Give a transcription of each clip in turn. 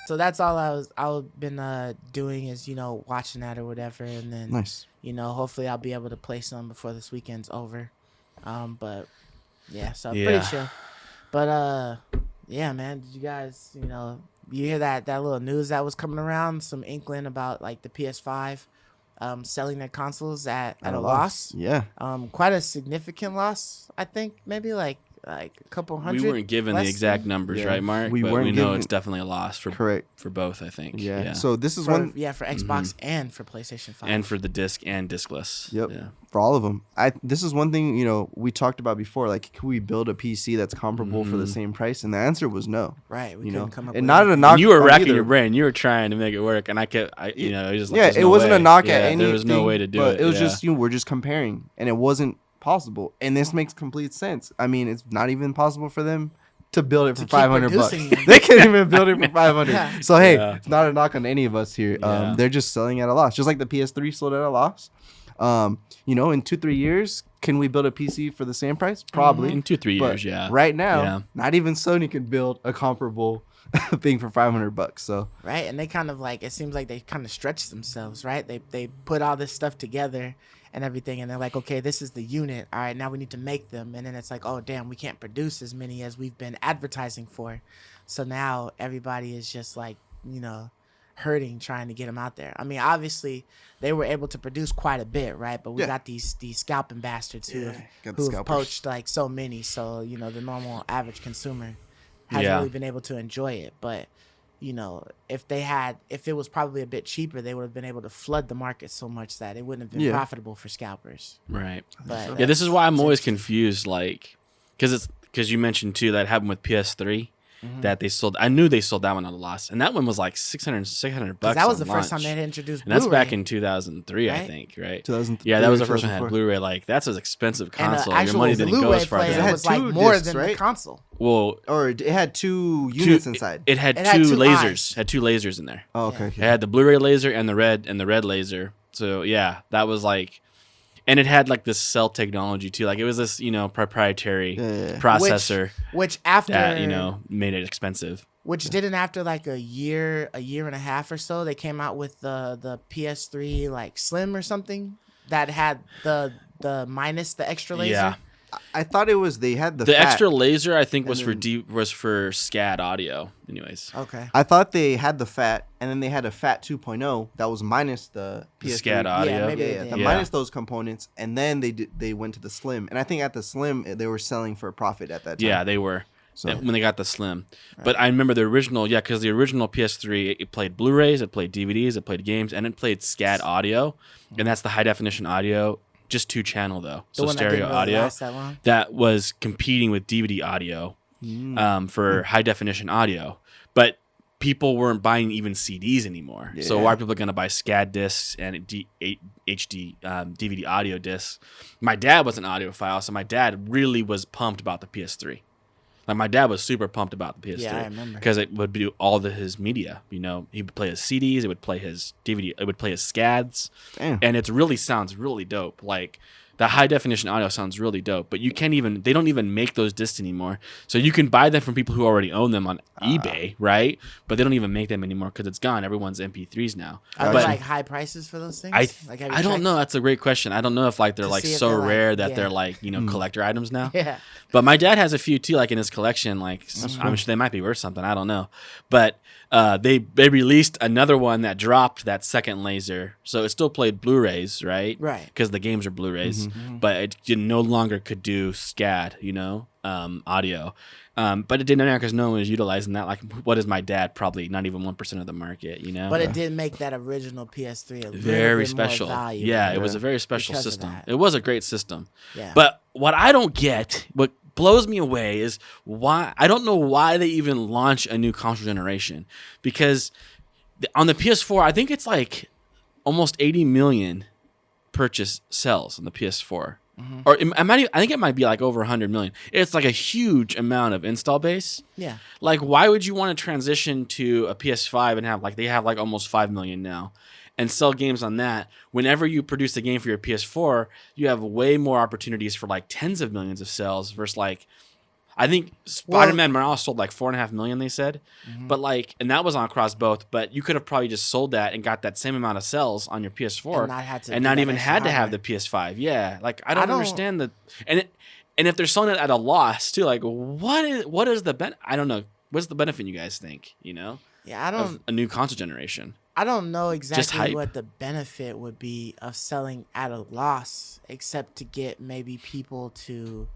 So that's all I've been doing is, watching that or whatever, and then Nice. Hopefully I'll be able to play some before this weekend's over. But yeah, so Yeah. pretty chill. But yeah, man, did you guys, you hear that little news that was coming around, some inkling about like the PS5 selling their consoles at a loss? Yeah. Quite a significant loss, I think, maybe like a couple hundred. We weren't given the exact numbers, Yeah. right, Mark? We but weren't we know given- it's definitely a loss for both, I think. Yeah. So this is for one. Xbox and for PlayStation 5. And for the disc and discless. Yep. Yeah. For all of them. This is one thing, we talked about before. Like, can we build a PC that's comparable for the same price? And the answer was no. Right. We couldn't come up and with not a anything. knock. And you were on racking either. your brain. You were trying to make it work, and it was just like, there's it no wasn't way. a knock Yeah, at anything. There was no way to do it. But it was yeah. just, we're just comparing, and it wasn't possible. And this makes complete sense. I mean, it's not even possible for them to build it for keep $500. producing them. They can't even build it for $500. Yeah. So hey, Yeah. it's not a knock on any of us here. Yeah. They're just selling at a loss, just like the PS3 sold at a loss. In 2-3 years, can we build a PC for the same price? Probably. In 2-3 But years, yeah. Right now, Yeah. not even Sony can build a comparable thing for $500. So Right, and they kind of like, it seems like they kind of stretch themselves, right? They put all this stuff together and everything, and they're like, okay, this is the unit. All right, now we need to make them, and then it's like, oh damn, we can't produce as many as we've been advertising for. So now everybody is just like, hurting trying to get them out there. I mean, obviously they were able to produce quite a bit, right? But we got these scalping bastards who got the have scalpers. poached like so many. So the normal average consumer hasn't Yeah. really been able to enjoy it. But if it was probably a bit cheaper, they would have been able to flood the market so much that it wouldn't have been profitable for scalpers. Right. But Yeah, this is why I'm always confused, like, because you mentioned too that happened with PS3 that they sold. I knew they sold that one at a loss, and that one was like $600 bucks. that was on the first time launch. they had introduced And that's Blu-ray. back in 2003, I Right? think, right? 2003, Yeah, that was the first one that had 2004. Blu-ray. Like, that's an expensive And console. an Your actual money didn't go Blu-ray as far player as It had was that. like two more discs, than the right? console. Well, Or it had two units inside. It had It two had two lasers. eyes. Had two lasers in there. Oh, okay. It had the Blu-ray laser and the red laser. So yeah, that was like, and it had like this cell technology too. Like it was this proprietary Yeah. processor Which after that made it expensive. Which didn't after like a year and a half or so, they came out with the PS3 like Slim or something that had the minus the extra laser. Yeah, I thought it was they had the the fat. extra laser I think was And for SCAD audio. Anyways, Okay. I thought they had the fat, and then they had a fat 2.0 that was minus the the PS3. SCAD audio. maybe Yeah, they the did. minus those components, and then they went to the Slim, and I think at the Slim they were selling for a profit at that time. Yeah, they were. So When they got the Slim. But I remember the original, because the original PS3, it played Blu-rays, it played DVDs, it played games, and it played SCAD audio. And that's the high definition audio, just 2-channel though. The So one that stereo didn't really audio. last that long. That was competing with DVD audio for high definition audio. But people weren't buying even CDs anymore. So why are people going to buy SCAD discs and HD DVD audio discs? My dad was an audiophile, so my dad really was pumped about the PS3. Like my dad was super pumped about the PS3 Yeah, I remember. because it would do all his media. He would play his CDs, it would play his DVD, it would play his SCADs, Damn. and it really sounds really dope. Like the high definition audio sounds really dope, but they don't even make those discs anymore. So you can buy them from people who already own them on eBay, right? But they don't even make them anymore because it's gone. Everyone's MP3s now. Are But there like high prices for those things? Like, have you I don't checked? know. That's a great question. I don't know if like they're To like see if so they're, like, rare that yeah. they're like collector items now. Yeah. But my dad has a few too, like in his collection. Like I'm sure they might be worth something. I don't know. But they released another one that dropped that second laser, so it still played Blu-rays, right? Right. Because the games are Blu-rays, but it no longer could do SCAD, audio. But it didn't because no one was utilizing that. Like, what is my dad? Probably not even 1% of the market, But it did make that original PS3 a little very bit special. More valuable. Yeah, it was a very special because of system. that. It was a great system. Yeah. But what I don't get, what blows me away is why I don't know why they even launch a new console generation, because on the PS4 I think it's like almost 80 million purchase sales on the PS4. Or I think it might be like over 100 million. It's like a huge amount of install base. Yeah. Like, why would you want to transition to a PS5 and have like they have like almost 5 million now, and sell games on that. Whenever you produce a game for your PS4, you have way more opportunities for like tens of millions of sales versus like, I think Spider-Man Morales sold like 4.5 million, they said, but like, and that was on across both. But you could have probably just sold that and got that same amount of sales on your PS4, and not even had to have the PS5. Yeah, like I don't understand the and if they're selling it at a loss too, like what is the I don't know. What's the benefit you guys think? You know? Yeah, of a new console generation. I don't know exactly what the benefit would be of selling at a loss, except to get maybe people to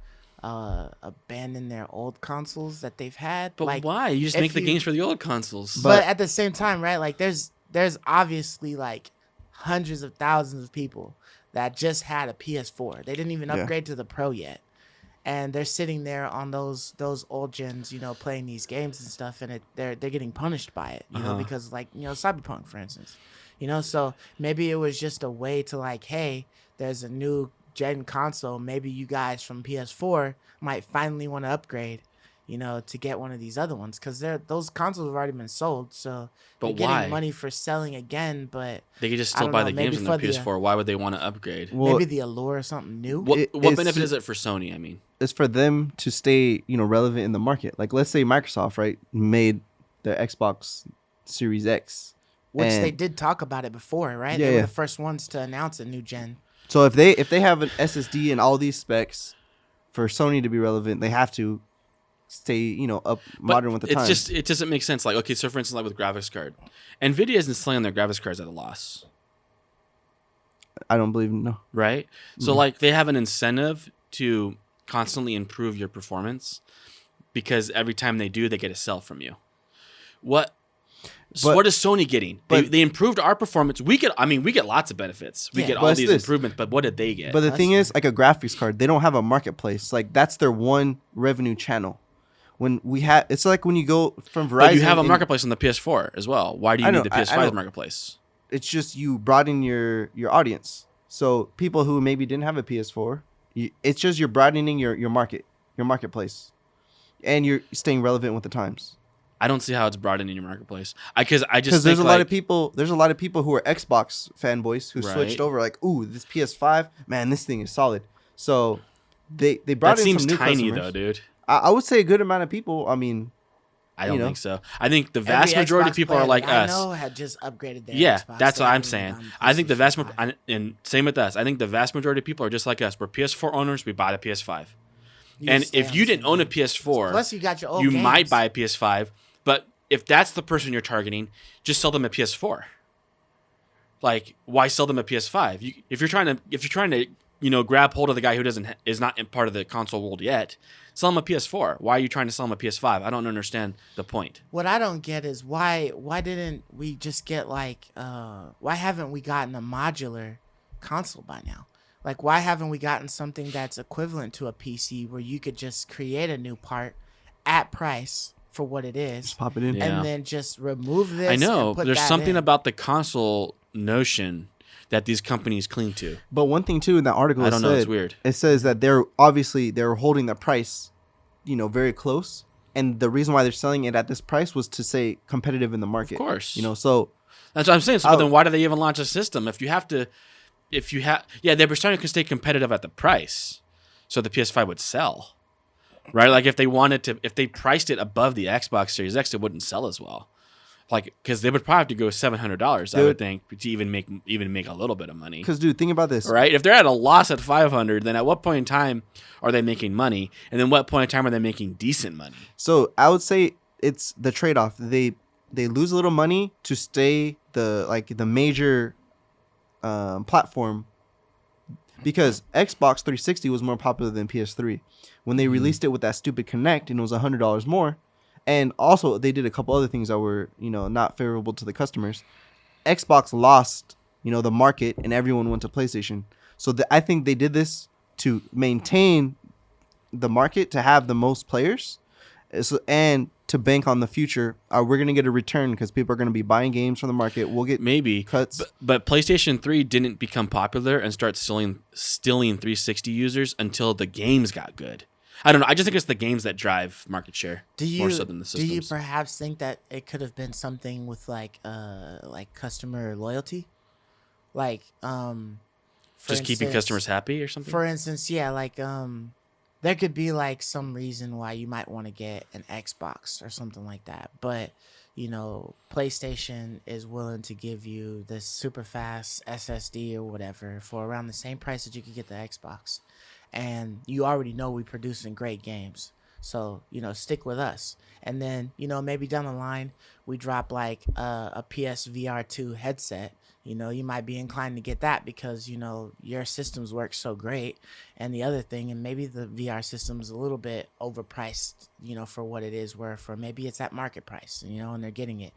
abandon their old consoles that they've had. But like, why? You just make the games for the old consoles. But at the same time, right? Like there's obviously like hundreds of thousands of people that just had a PS4. They didn't even upgrade to the Pro yet. And they're sitting there on those old gens, you know, playing these games and stuff, and they're getting punished by it, you know, because like, you know, Cyberpunk, for instance, you know, so maybe it was just a way to like, hey, there's a new gen console, maybe you guys from PS4 might finally want to upgrade, you know, to get one of these other ones, because those consoles have already been sold, so they're getting money for selling again, but they could just still buy the games on the PS4. Why would they want to upgrade? Well, maybe the allure of something new. What benefit is it for Sony? I mean, it's for them to stay, you know, relevant in the market. Like, let's say Microsoft, right, made the Xbox Series X, which they did talk about it before, right? They were the first ones to announce a new gen. So if they have an SSD and all these specs, for Sony to be relevant, they have to stay, you know, modern with the times. It doesn't make sense. Like, okay, so for instance, like with graphics card, Nvidia isn't selling their graphics cards at a loss. I don't believe no. Right? So like they have an incentive to constantly improve your performance, because every time they do, they get a sell from you. What is Sony getting? They improved our performance. We get lots of benefits. We get all these improvements, but what did they get? But the thing is, like a graphics card, they don't have a marketplace. Like that's their one revenue channel. When we have, it's like when you go from Verizon. But you have a marketplace on the PS4 as well. Why do you need the PS5 marketplace? It's just you broaden your audience. So people who maybe didn't have a PS4, it's just you're broadening your marketplace, and you're staying relevant with the times. I don't see how it's broadening your marketplace. Because there's a lot of people. There's a lot of people who are Xbox fanboys who switched over. Like, ooh, this PS5, man, this thing is solid. So they brought in some new customers. That seems tiny though, dude. I would say a good amount of people. I mean, I don't think so. I think the vast majority of people are like us. I know had just upgraded their Xbox. That's what I'm saying. I think the vast and same with us. I think the vast majority of people are just like us. We're PS4 owners. We buy the PS5. And if you didn't own a PS4, plus you got your old you games. might buy a PS5. But if that's the person you're targeting, just sell them a PS4. Like, why sell them a PS5? If you're trying to, you know, grab hold of the guy who is not in part of the console world yet, sell him a PS4. Why are you trying to sell him a PS5? I don't understand the point. What I don't get is why didn't we just get like why haven't we gotten a modular console by now? Like, why haven't we gotten something that's equivalent to a PC where you could just create a new part at price for what it is, just pop it in, and then just remove this? I know, and put there's that something in. about the console notion that these companies cling to. But one thing too in that article, I don't know, it's weird. It says that they're holding the price, you know, very close, and the reason why they're selling it at this price was to say competitive in the market. Of course, you know. So that's what I'm saying. So then why do they even launch a system they were starting to stay competitive at the price, so the PS5 would sell, right? Like if they priced it above the Xbox Series X, it wouldn't sell as well. Like, because they would probably have to go $700, I would think, to even make a little bit of money. Because, dude, think about this, right? If they're at a loss at $500, then at what point in time are they making money? And then what point in time are they making decent money? So I would say it's the trade-off. They lose a little money to stay the major platform, because Xbox 360 was more popular than PS3 when they released it with that stupid Connect, and it was $100 more. And also, they did a couple other things that were, you know, not favorable to the customers. Xbox lost, you know, the market, and everyone went to PlayStation. So I think they did this to maintain the market, to have the most players, and to bank on the future. We're going to get a return because people are going to be buying games from the market. We'll get maybe cuts. But PlayStation 3 didn't become popular and start stealing 360 users until the games got good. I don't know. I just think it's the games that drive market share more so than the systems. Do you perhaps think that it could have been something with like customer loyalty? Like, for Just keeping instance- customers happy or something. For instance, yeah, like there could be like some reason why you might want to get an Xbox or something like that, but you know, PlayStation is willing to give you this super fast SSD or whatever for around the same price that you could get the Xbox, and you already know we producing great games, so you know, stick with us. And then you know, maybe down the line we drop like a PSVR2 headset. You know, you might be inclined to get that because, you know, your systems work so great. And the other thing, and maybe the VR system's a little bit overpriced, you know, for what it is, where for maybe it's at market price, you know, and they're getting it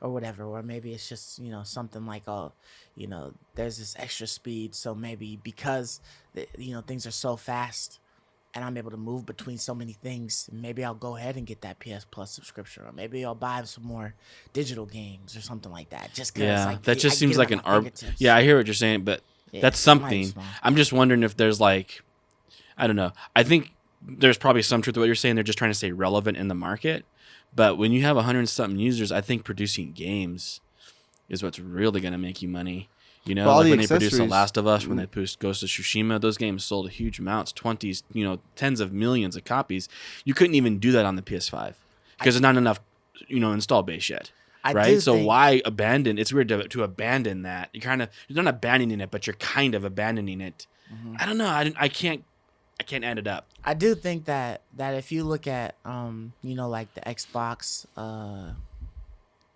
or whatever. Or maybe it's just, you know, something like, oh, you know, there's this extra speed. So maybe because, you know, things are so fast and I'm able to move between so many things, maybe I'll go ahead and get that PS Plus subscription, or maybe I'll buy some more digital games or something like that. Just because, Yeah, like, that just seems like an fingertips. Yeah, I hear what you're saying, but Yeah, that's might as something. well. I'm just wondering if there's like, I don't know. I think there's probably some truth to what you're saying. They're just trying to stay relevant in the market. But when you have 100-something users, I think producing games is what's really going to make you money. You know, But all like the when they produced The accessories- Last of Us, when they produced Ghost of Tsushima, those games sold huge amounts, 20s, you know, tens of millions of copies. You couldn't even do that on the PS5 because there's not enough, you know, install base yet. I Right, do so think- why abandon? It's weird to abandon that. You're not abandoning it, but you're kind of abandoning it. I don't know. I can't add it up. I do think that if you look at you know, like the Xbox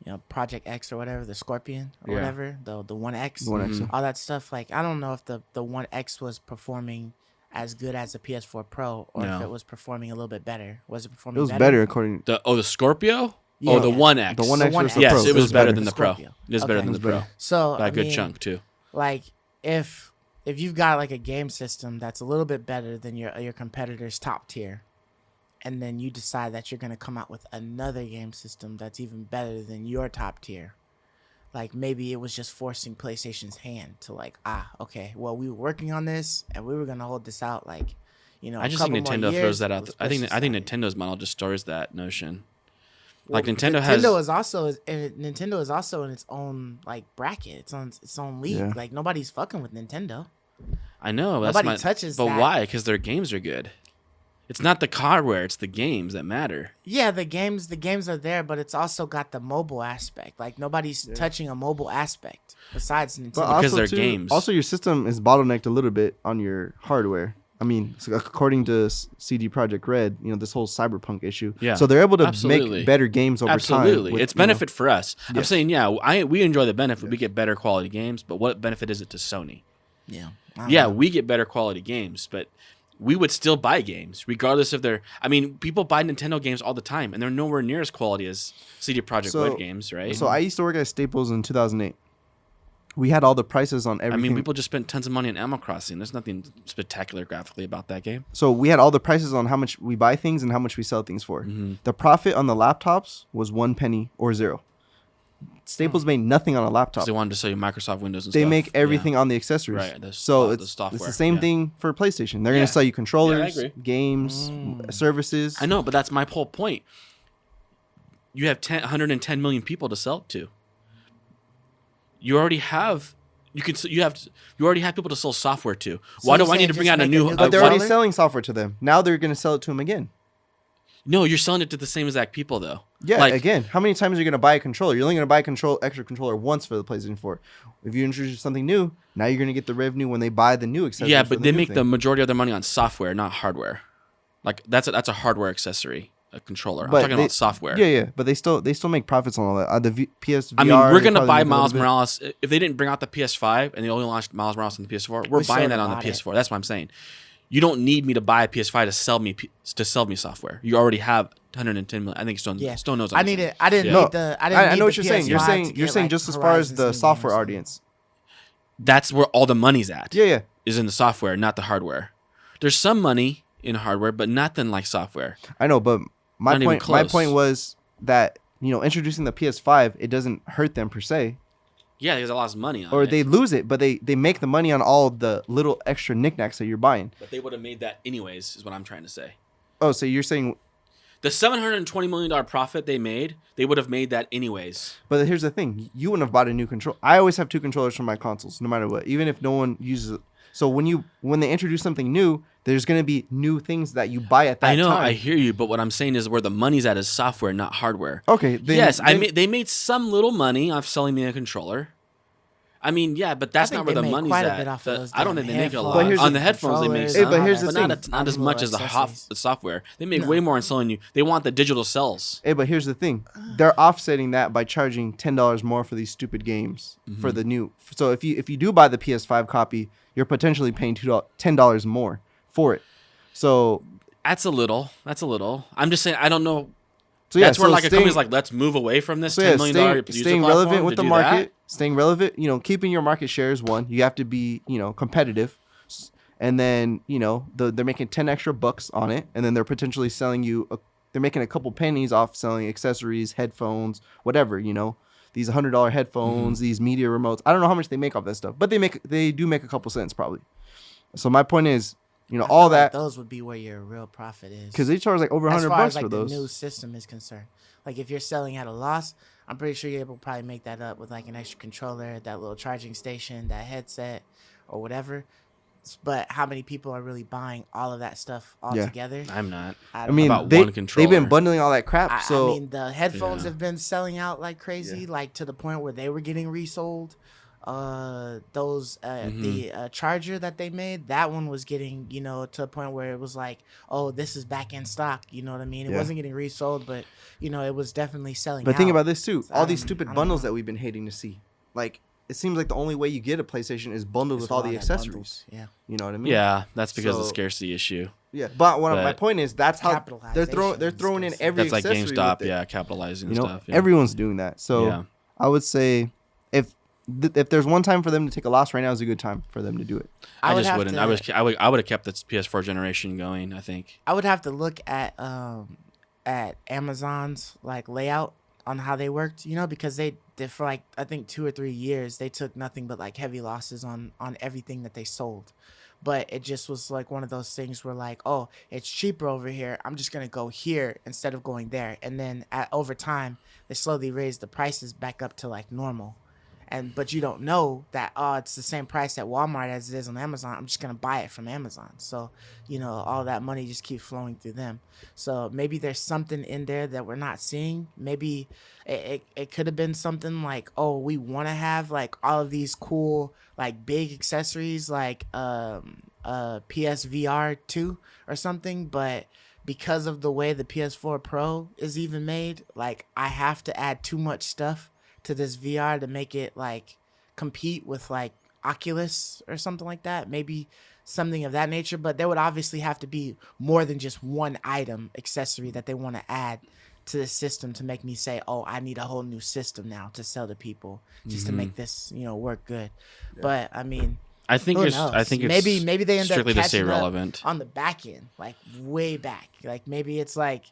you know, Project X or whatever, the Scorpion or Yeah. whatever, the One X, The One X, yeah. all that stuff. Like, I don't know if the One X was performing as good as the PS4 Pro, or if No. it was performing a little bit better. Was it It performing? was better according. The Scorpio? Yeah. Oh, the One X. The One X One versus X. the Yes, Pro. it was better than The the Pro. Scorpio. It was better Okay. than It the was Pro better. So by I a good mean, chunk too. like if you've got like a game system that's a little bit better than your competitor's top tier, and then you decide that you're gonna come out with another game system that's even better than your top tier, like maybe it was just forcing PlayStation's hand to like, okay, well, we were working on this and we were gonna hold this out, like, you know, I just think Nintendo throws that out. I think Let's Nintendo's model just stores that notion. Well, Like Nintendo has. is also Nintendo is also in its own like bracket. It's on its own league. Yeah. Like nobody's fucking with Nintendo. I know. Nobody touches But that. why? Because their games are good. It's not the hardware; it's the games that matter. Yeah, the games are there, but it's also got the mobile aspect. Like nobody's touching a mobile aspect besides Nintendo. But Because also they're too, games. Also, your system is bottlenecked a little bit on your hardware. I mean, so according to CD Projekt Red, you know, this whole cyberpunk issue. Yeah, So they're able to absolutely. make better games over time. Absolutely, with, it's you know- benefit for us. I'm Yes. saying, yeah, we enjoy the benefit. We get better quality games, but what benefit is it to Sony? yeah, Yeah, we get better quality games, but we would still buy games regardless if they're. I mean, people buy Nintendo games all the time, and they're nowhere near as quality as CD Projekt So- Red games, right? So I used to work at Staples in 2008. We had all the prices on I everything. mean, people just spent tons of money on Animal Crossing. There's nothing spectacular graphically about that game. So we had all the prices on how much we buy things and how much we sell things for. Mm-hmm. The profit on the laptops was 1 penny or 0. Staples made nothing on a laptop. Because they wanted to sell you Microsoft Windows and They stuff. make everything Yeah. on the accessories. Right, the so the it's software, the same yeah. thing for PlayStation. They're Yeah. going to sell you controllers, agree. games, services. I know, but that's my whole point. You have 110 million people to sell it to. You already have. You already have people to sell software to. Why you're do I need saying to bring just out a make a new? new But they're Why- already selling software to them. Now they're going to sell it to them again. No, you're selling it to the same exact people though. Yeah, Like, again, how many times are you going to buy a controller? You're only going to buy a extra controller once for the PlayStation 4. If you introduce something new, now you're going to get the revenue when they buy the new accessories. yeah, for but they new make the thing. majority of their money on software, not hardware. Like that's a hardware accessory, a controller. But I'm talking they- about software. Yeah, but they still make profits on all that. PSVR. I mean, we're they gonna probably buy make a little Miles bit. Morales if they didn't bring out the PS5 and they only launched Miles Morales on the PS4. We're We buying sorta that on the bought it. PS4. That's what I'm saying. You don't need me to buy a PS5 to sell me software. You already have 110 million. I think Stone Yeah. Stone knows. I I'm need saying. it. I didn't Yeah. need the. I didn't. I need know what the you're saying. You're PS5 saying to you're get, saying like, just as far as Horizon's the new software games. audience. That's where all the money's at. Yeah. Is in the software, not the hardware. There's some money in hardware, but nothing like software. I know, but my Not even point close. was that, you know, introducing the PS5, it doesn't hurt them per se, Yeah, there's a lot of money on or it. they lose it, but they make the money on all the little extra knickknacks that you're buying. But they would have made that anyways, is what I'm trying to say. Oh, so you're saying The $720 million profit they made, they would have made that anyways. But here's the thing: you wouldn't have bought a new control. I always have 2 controllers for my consoles, no matter what, even if no one uses it. So when they introduce something new, there's gonna be new things that you buy at that time. I know, I hear you, but what I'm saying is where the money's at is software, not hardware. Okay. They made some little money off selling me a controller. I mean, yeah, but that's not where the money's at. I don't think they make a lot. On the headphones, they make some. But here's the thing. Not as much as the software. They make way more on selling you. They want the digital cells. Hey, but here's the thing. They're offsetting that by charging $10 more for these stupid games for the new. So if you do buy the PS5 copy, you're potentially paying $10 more for it. So that's a little. I'm just saying, I don't know. So yeah, that's where a company's like, let's move away from this $10 million staying relevant with the market, staying relevant. Keeping your market share is one. You have to be, competitive, and then they're making 10 extra bucks on it, and then they're potentially selling you. They're making a couple pennies off selling accessories, headphones, whatever. These $100 headphones, these media remotes. I don't know how much they make off that stuff, but they do make a couple cents probably. So my point is, all that. Those would be where your real profit is. Because they charge like over $100 for those. The new system is concerned. Like if you're selling at a loss, I'm pretty sure you're able to probably make that up with like an extra controller, that little charging station, that headset, or whatever. But how many people are really buying all of that stuff all together? I'm not. I mean, they've been bundling all that crap. So I mean, the headphones have been selling out like crazy, like to the point where they were getting resold. The charger that they made, that one was getting to a point where it was like, oh, this is back in stock, you know what I mean? It wasn't getting resold, but it was definitely selling but out. Think about this too, so all these stupid bundles that we've been hating to see, like it seems like the only way you get a PlayStation is bundled with all the accessories. Yeah, you know what I mean? Yeah, that's because of the scarcity issue. Yeah, but my point is that's how they're throwing in every that's like accessory GameStop, capitalizing stuff. Yeah. Everyone's doing that. So I would say if there's one time for them to take a loss right now, is a good time for them to do it. I just wouldn't. I would have kept the PS4 generation going. I think I would have to look at Amazon's like layout on how they worked, because they for like I think 2 or 3 years they took nothing but like heavy losses on everything that they sold. But it just was like one of those things where like, oh, it's cheaper over here, I'm just gonna go here instead of going there. And then over time they slowly raised the prices back up to like normal. But you don't know that it's the same price at Walmart as it is on Amazon. I'm just gonna buy it from Amazon. So all that money just keeps flowing through them. So maybe there's something in there that we're not seeing. Maybe it could have been something like, oh, we want to have like all of these cool like big accessories like PSVR 2 or something, but because of the way the PS4 Pro is even made, like I have to add too much stuff to this VR to make it like compete with like Oculus or something like that. Maybe something of that nature, but there would obviously have to be more than just one item accessory that they want to add to the system to make me say, oh, I need a whole new system now to sell to people just to make this, work good. Yeah. But I mean, I think it's maybe they end up catching relevant on the back end, like way back. Like maybe it's like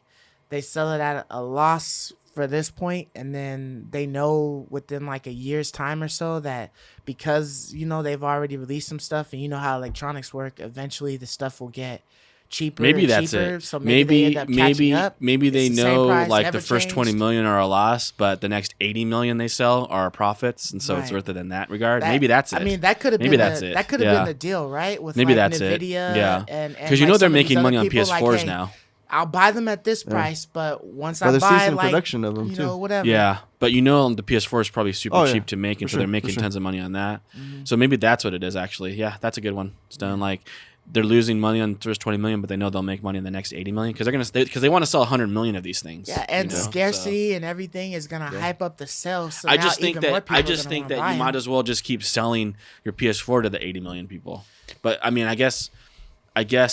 they sell it at a loss for this point, and then they know within like a year's time or so that because they've already released some stuff, and how electronics work, eventually the stuff will get cheaper. Maybe that's cheaper, it. So maybe they know price, like the first 20 million are a loss, but the next 80 million they sell are profits, and so it's worth it in that regard. Maybe that's it. I mean, that could have been that could have been the deal, right? With maybe like that's NVIDIA, it. Yeah, and because they're making money on PS4s like, hey, now. I'll buy them at this price, but once I buy like production of them too. Whatever. Yeah, but the PS4 is probably super cheap to make, and so they're making tons of money on that. Mm-hmm. So maybe that's what it is actually. Yeah, that's a good one, Stone. Like they're losing money on the first 20 million, but they know they'll make money in the next 80 million because they want to sell 100 million of these things. Yeah, and scarcity and everything is gonna hype up the sales. So I just think that you might as well just keep selling your PS4 to the 80 million people. But I mean, I guess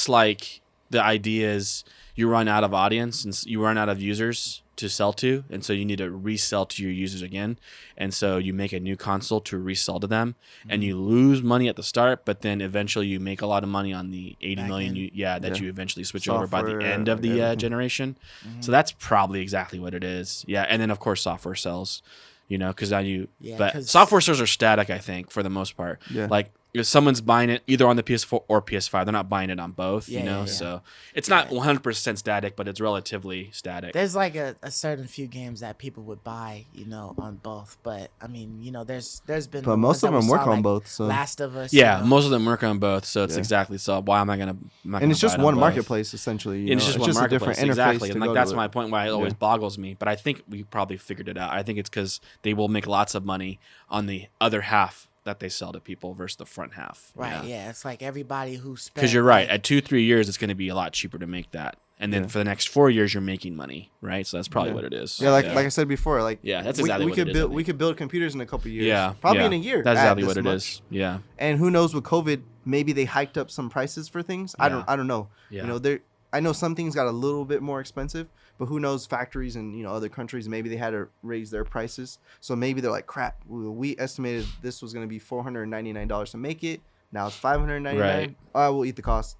like the idea is you run out of audience and you run out of users to sell to, and so you need to resell to your users again, and so you make a new console to resell to them, and you lose money at the start, but then eventually you make a lot of money on the 80 million you eventually switch over by the end of the generation. So that's probably exactly what it is. Yeah, and then of course software sells, because now but software stores are static, I think, for the most part. Like if someone's buying it either on the PS4 or PS5, they're not buying it on both, Yeah, you know. yeah. So it's not 100% static, but it's relatively static. There's like a certain few games that people would buy, you know, on both. But I mean, you know, there's been. But the most ones of that we them work saw, on like both. So Last of Us. Yeah, you know. most of them work on both, so it's Yeah. exactly. So why am I gonna? and it's just one marketplace essentially. You And know? it's just one a marketplace, different interface exactly. to And like go that's to my it. point why it always Yeah. boggles me. But I think we probably figured it out. I think it's because they will make lots of money on the other half that they sell to people versus the front half. Right. Yeah. It's like everybody who spent. Because you're right. like- At 2-3 years, it's going to be a lot cheaper to make that, and then Yeah. for the next 4 years, you're making money, right? So that's probably Yeah. what it is. Yeah, like I said before, like Yeah, that's we, exactly we what could it is, I build think. we could build computers in a couple years. Yeah, probably yeah. in a year. That's at exactly this what it much. is. Yeah, And who knows with COVID, maybe they hiked up some prices for things. I Yeah. don't know. Yeah. You know, I know some things got a little bit more expensive, but who knows? Factories in other countries, maybe they had to raise their prices. So maybe they're like, crap. We estimated this was going to be $499 to make it. Now it's $599. Right. I will eat the cost.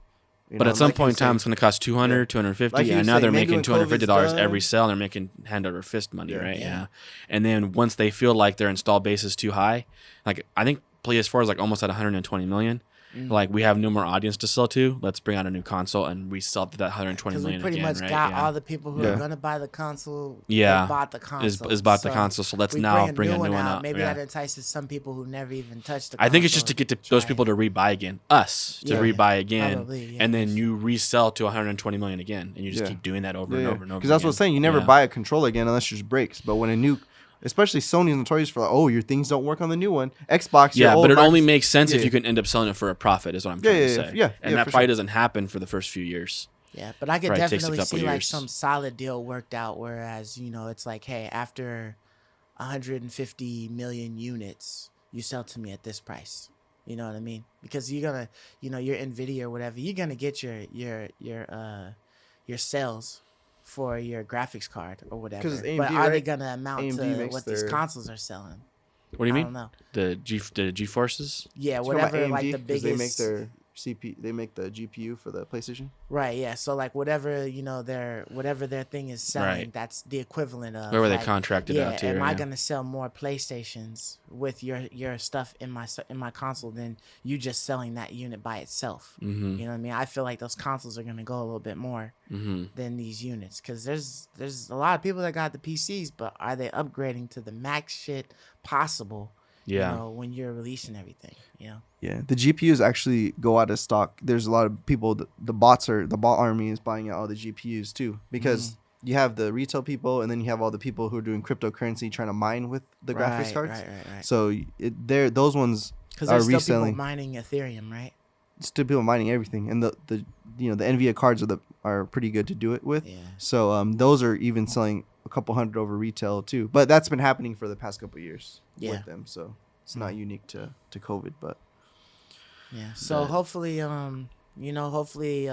You but know, at some like you point in time, said. it's going to cost $200, $250, Like you and now say, they're maybe making when $250 COVID's every done- sale. They're making hand over fist money, Yeah. right? Yeah. Yeah. And then once they feel like their install base is too high, like I think PS4 is like almost at 120 million. Mm. Like we have no more audience to sell to. Let's bring out a new console and resell to that 120 Because we million pretty again, much right? got Yeah. all the people who Yeah. are gonna buy the console. Yeah. they bought the console. Is bought the So console, so let's we now bring a new one out. Maybe Yeah. that entices some people who never even touched the. I think it's just console to get those try people it. to rebuy again, us to Yeah. rebuy again, Probably, yeah. and then you resell to 120 million again, and you just Yeah. keep doing that over and over and over. Because that's what I'm again. saying. You never Yeah. buy a controller again unless yours breaks. But when a new, especially Sony's notorious for like, oh, your things don't work on the new one. Xbox, your Yeah, old but it only Microsoft- makes sense if Yeah. you can end up selling it for a profit. Is what I'm Yeah, trying to yeah, say. yeah, and yeah, that for probably sure. doesn't happen for the first few years. Yeah, but I could Probably takes a definitely couple see like years. some solid deal worked out. Whereas it's like, hey, after 150 million units, you sell to me at this price. You know what I mean? Because you're gonna, your Nvidia or whatever, you're gonna get your sales for your graphics card or whatever. 'Cause it's AMD, but are they right? gonna amount AMD to makes what these their- consoles are selling? What do you I mean? don't know. The G forces? Yeah, Talking about whatever. Like AMD, the 'cause biggest. they make their CPU, they make the GPU for the PlayStation. Right, yeah. So like whatever whatever their thing is selling, Right. that's the equivalent of. Where were they like, contracted yeah, out to? am I right? gonna sell more PlayStations with your stuff in my console than you just selling that unit by itself? Mm-hmm. You know what I mean? I feel like those consoles are gonna go a little bit more Mm-hmm. than these units because there's a lot of people that got the PCs, but are they upgrading to the max shit possible? Yeah. When you're releasing everything, Yeah, the GPUs actually go out of stock. There's a lot of people. The bot army is buying out all the GPUs too because you have the retail people and then you have all the people who are doing cryptocurrency trying to mine with the graphics cards. Right. So those ones Because are there's still reselling. people mining Ethereum, right? Still people mining everything, and the Nvidia cards are pretty good to do it with. Yeah. So those are even selling a couple hundred over retail too. But that's been happening for the past couple of years Yeah. with them. So it's not unique to COVID, but Yeah. So But- hopefully, hopefully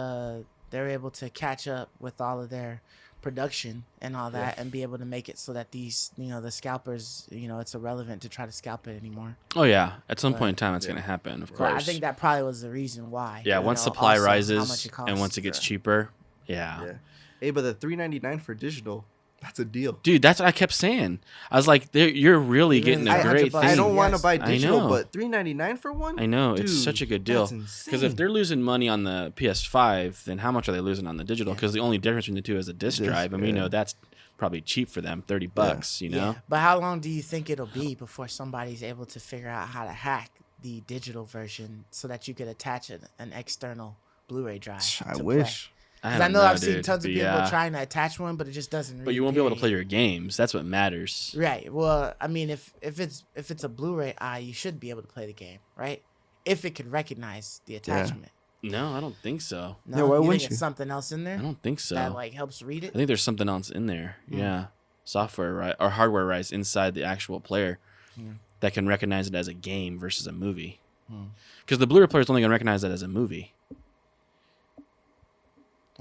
they're able to catch up with all of their production and all that, and be able to make it so that these, the scalpers, it's irrelevant to try to scalp it anymore. Oh yeah. At some But- point in time, it's gonna happen. Of But course. I think that probably was the reason why. Yeah. Once supply also how rises much it and costs. once it gets Yeah. cheaper. Yeah. yeah. Hey, but the $399 for digital, that's a deal. Dude, that's what I kept saying. I was like, you're really It getting is a great $100 thing. I don't want to Yes. buy I digital, know. but $399 for one. I know, Dude, it's such a good deal. that's Because if insane. they're losing money on the PS5, then how much are they losing on the digital? Because the only difference between the two is a disc Disc, drive, and we yeah. know that's probably cheap for them, $30. You know? Yeah. But how long do you think it'll be before somebody's able to figure out how to hack the digital version so that you could attach an external Blu-ray drive? I to wish. Play? 'Cause I don't know I've seen dude, tons of but people yeah. trying to attach one, but it just doesn't. But you won't be able to read. play your games. That's what matters. Right. Well, I mean, if it's a Blu-ray eye, you should be able to play the game, right? If it could recognize the attachment. No, I don't think so. No, Yeah, why you wouldn't think you? it's something else in I there don't think so. that like helps read I it? think there's something else in there. Hmm. Yeah. Software right or hardware rights inside the actual player Hmm. that can recognize it as a game versus a movie. Hmm. Because the Blu-ray player is only going to recognize that as a movie.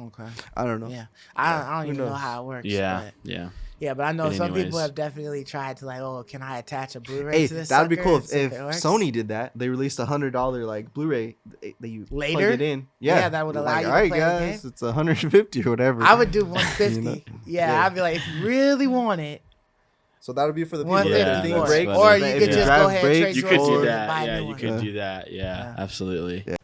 Okay. I don't know. Yeah. I don't Who even know knows? how it works. Yeah. But, Yeah. yeah, but I know But some people anyways. have definitely tried to like, oh, can I attach a Blu-ray Hey, to this? that'd be sucker cool and if, see if it works? Sony did that. They released $100 like Blu-ray that you Later? plug it in. Yeah, Yeah, that would allow like, you to all right, play the guys, game. it's 150 or whatever. I would do 150. You know? Yeah, Yeah. I'd be like, if you really want it, So that'll be for the people that 154. think breaks. Or funny. you If could the just drive go ahead and breaks, trade You yours could do in and that. buy a Yeah, new you one. could do that. Yeah, Yeah. absolutely. Yeah.